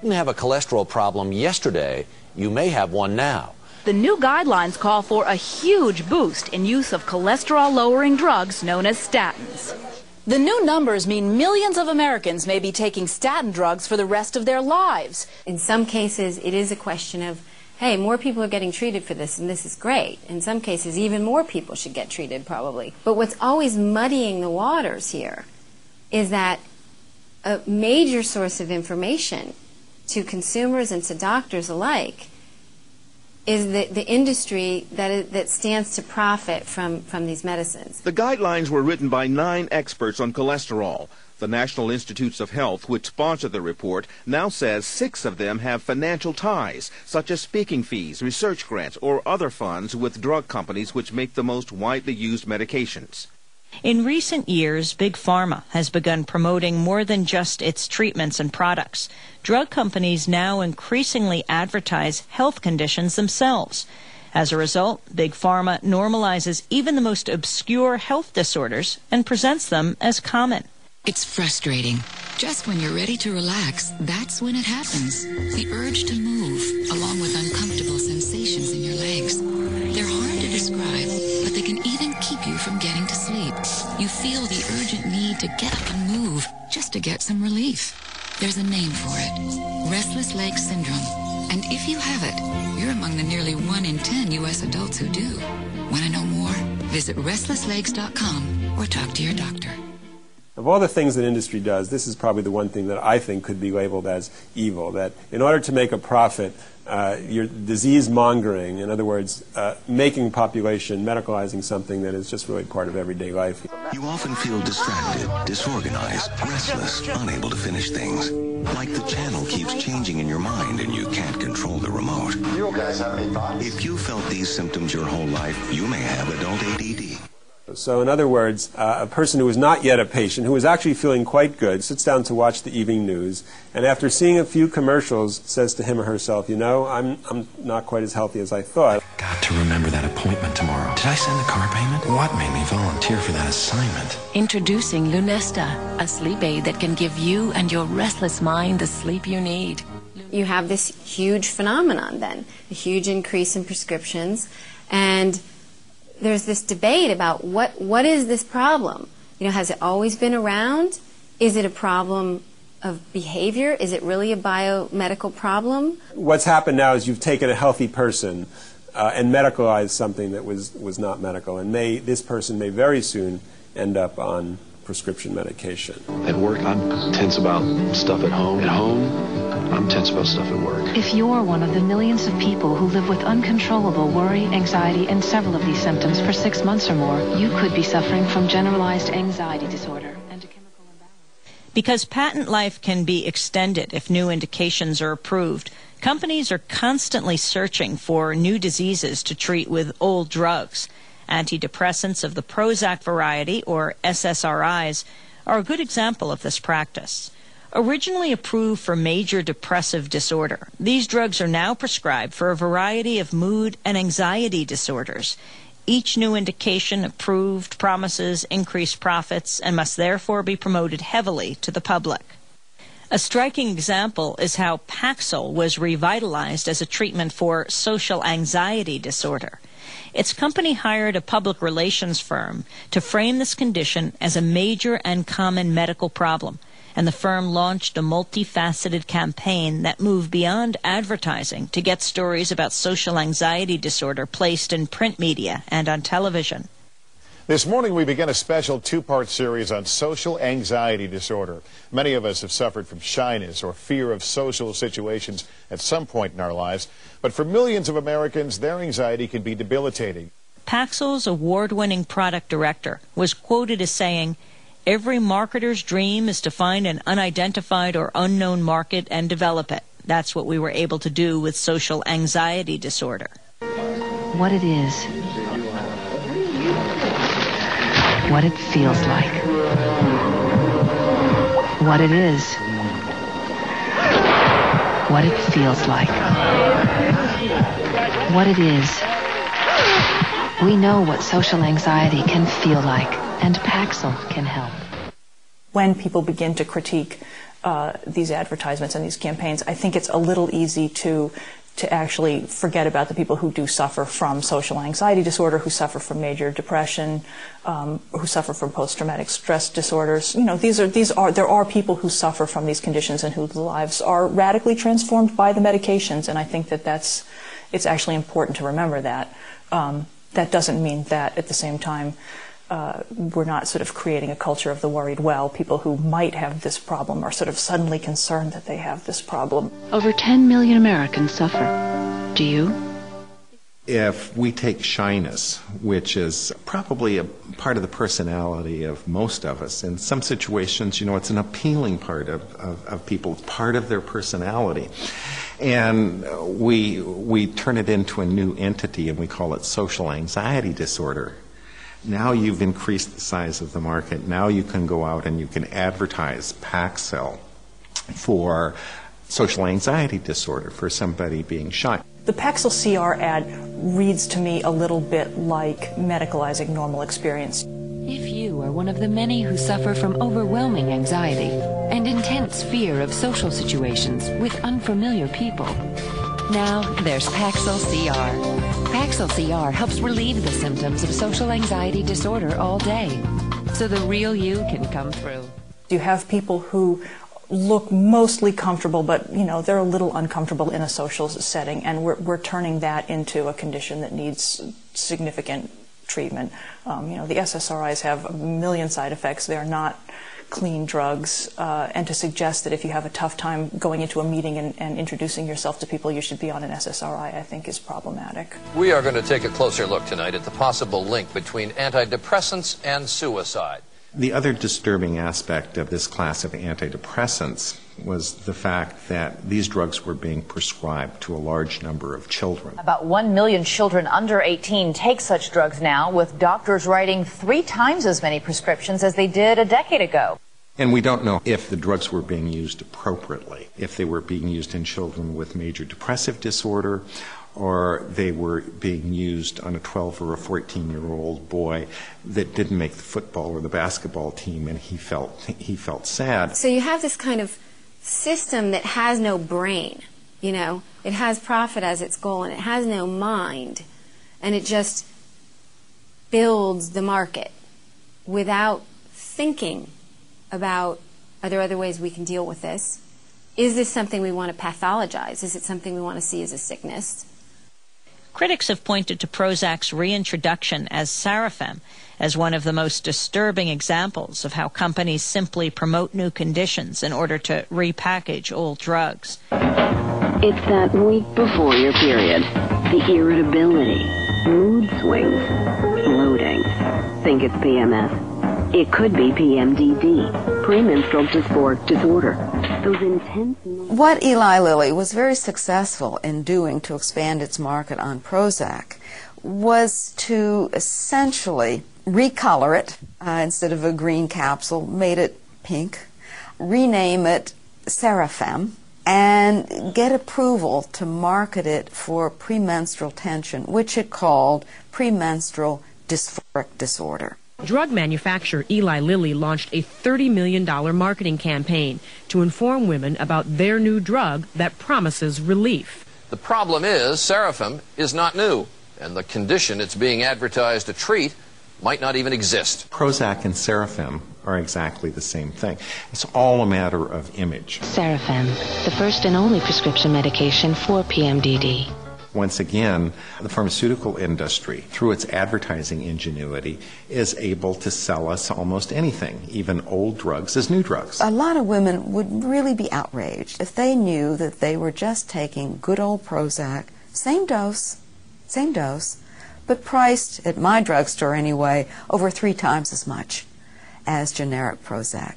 You didn't have a cholesterol problem yesterday, you may have one now. The new guidelines call for a huge boost in use of cholesterol-lowering drugs known as statins. The new numbers mean millions of Americans may be taking statin drugs for the rest of their lives. In some cases, it is a question of, hey, more people are getting treated for this, and this is great. In some cases, even more people should get treated, probably. But what's always muddying the waters here is that a major source of information to consumers and to doctors alike is the industry that stands to profit from these medicines. The guidelines were written by 9 experts on cholesterol. The National Institutes of Health, which sponsored the report, now says 6 of them have financial ties, such as speaking fees, research grants, or other funds with drug companies which make the most widely used medications. In recent years, Big Pharma has begun promoting more than just its treatments and products. Drug companies now increasingly advertise health conditions themselves. As a result, Big Pharma normalizes even the most obscure health disorders and presents them as common. It's frustrating. Just when you're ready to relax, that's when it happens. The urge to move, along with uncomfortable sensations in your legs. They're hard to describe, but they can even keep you from getting to sleep. You feel the urgent need to get up and move, just to get some relief. There's a name for it, restless leg syndrome. And if you have it, you're among the nearly 1 in 10 U.S. adults who do. Want to know more? Visit restlesslegs.com or talk to your doctor. Of all the things that industry does, this is probably the one thing that I think could be labeled as evil, that in order to make a profit, you're disease-mongering, in other words, making population, medicalizing something that is just really part of everyday life. You often feel distracted, disorganized, restless, unable to finish things. Like the channel keeps changing in your mind and you can't control the remote. You guys have any thoughts? If you felt these symptoms your whole life, you may have adult ADD. So in other words, a person who is not yet a patient, who is actually feeling quite good, sits down to watch the evening news, and after seeing a few commercials, says to him or herself, you know, I'm not quite as healthy as I thought. I've got to remember that appointment tomorrow. Did I send the car payment? What made me volunteer for that assignment? Introducing Lunesta, a sleep aid that can give you and your restless mind the sleep you need. You have this huge phenomenon then, a huge increase in prescriptions, and there's this debate about what is this problem? You know, has it always been around? Is it a problem of behavior? Is it really a biomedical problem? What's happened now is you've taken a healthy person and medicalized something that was not medical, and this person may very soon end up on prescription medication. At work, I'm tense about stuff at home. At home, I'm tense about stuff at work. If you're one of the millions of people who live with uncontrollable worry, anxiety, and several of these symptoms for 6 months or more, you could be suffering from generalized anxiety disorder and a chemical imbalance. Because patent life can be extended if new indications are approved, companies are constantly searching for new diseases to treat with old drugs. Antidepressants of the Prozac variety, or SSRIs, are a good example of this practice. Originally approved for major depressive disorder, these drugs are now prescribed for a variety of mood and anxiety disorders. Each new indication approved promises increased profits and must therefore be promoted heavily to the public. A striking example is how Paxil was revitalized as a treatment for social anxiety disorder. Its company hired a public relations firm to frame this condition as a major and common medical problem, and the firm launched a multifaceted campaign that moved beyond advertising to get stories about social anxiety disorder placed in print media and on television. This morning we begin a special 2-part series on social anxiety disorder. Many of us have suffered from shyness or fear of social situations at some point in our lives, but for millions of Americans, their anxiety can be debilitating. Paxil's award-winning product director was quoted as saying, "Every marketer's dream is to find an unidentified or unknown market and develop it. That's what we were able to do with social anxiety disorder." What it is, what it feels like, what it is, what it feels like, what it is. We know what social anxiety can feel like, and Paxil can help. When people begin to critique these advertisements and these campaigns, I think it's a little easy to actually forget about the people who do suffer from social anxiety disorder, who suffer from major depression, who suffer from post-traumatic stress disorders. You know, there are people who suffer from these conditions and whose lives are radically transformed by the medications, and I think that it's actually important to remember that. That doesn't mean that at the same time we're not sort of creating a culture of the worried well. People who might have this problem are sort of suddenly concerned that they have this problem. Over 10 million Americans suffer. Do you? If we take shyness, which is probably a part of the personality of most of us, in some situations, you know, it's an appealing part of people, it's part of their personality. And we turn it into a new entity and we call it social anxiety disorder. Now you've increased the size of the market. Now you can go out and you can advertise Paxil for social anxiety disorder, for somebody being shy. The Paxil CR ad reads to me a little bit like medicalizing normal experience. If you are one of the many who suffer from overwhelming anxiety and intense fear of social situations with unfamiliar people, now there's Paxil CR. Paxil CR helps relieve the symptoms of social anxiety disorder all day, so the real you can come through. You have people who look mostly comfortable, but you know, they're a little uncomfortable in a social setting, and we're turning that into a condition that needs significant treatment. You know, the SSRIs have a million side effects. They're not clean drugs, and to suggest that if you have a tough time going into a meeting and introducing yourself to people, you should be on an SSRI, I think is problematic. We are going to take a closer look tonight at the possible link between antidepressants and suicide. The other disturbing aspect of this class of antidepressants was the fact that these drugs were being prescribed to a large number of children. About 1 million children under 18 take such drugs now, with doctors writing 3 times as many prescriptions as they did a decade ago. And we don't know if the drugs were being used appropriately, if they were being used in children with major depressive disorder, or they were being used on a 12 or a 14-year-old boy that didn't make the football or the basketball team, and he felt sad. So you have this kind of system that has no brain, you know. It has profit as its goal, and it has no mind, and it just builds the market without thinking about, are there other ways we can deal with this? Is this something we want to pathologize? Is it something we want to see as a sickness? Critics have pointed to Prozac's reintroduction as Sarafem as one of the most disturbing examples of how companies simply promote new conditions in order to repackage old drugs. It's that week before your period. The irritability, mood swings, bloating. Think it's PMS. It could be PMDD, premenstrual dysphoric disorder. Those intense... What Eli Lilly was very successful in doing to expand its market on Prozac was to essentially recolor it. Instead of a green capsule, made it pink, rename it Sarafem, and get approval to market it for premenstrual tension, which it called premenstrual dysphoric disorder. Drug manufacturer Eli Lilly launched a $30 million marketing campaign to inform women about their new drug that promises relief. The problem is Sarafem is not new, and the condition it's being advertised to treat might not even exist. Prozac and Sarafem are exactly the same thing. It's all a matter of image. Sarafem, the first and only prescription medication for PMDD. Once again, the pharmaceutical industry, through its advertising ingenuity, is able to sell us almost anything, even old drugs as new drugs. A lot of women would really be outraged if they knew that they were just taking good old Prozac, same dose, but priced, at my drugstore anyway, over 3 times as much as generic Prozac.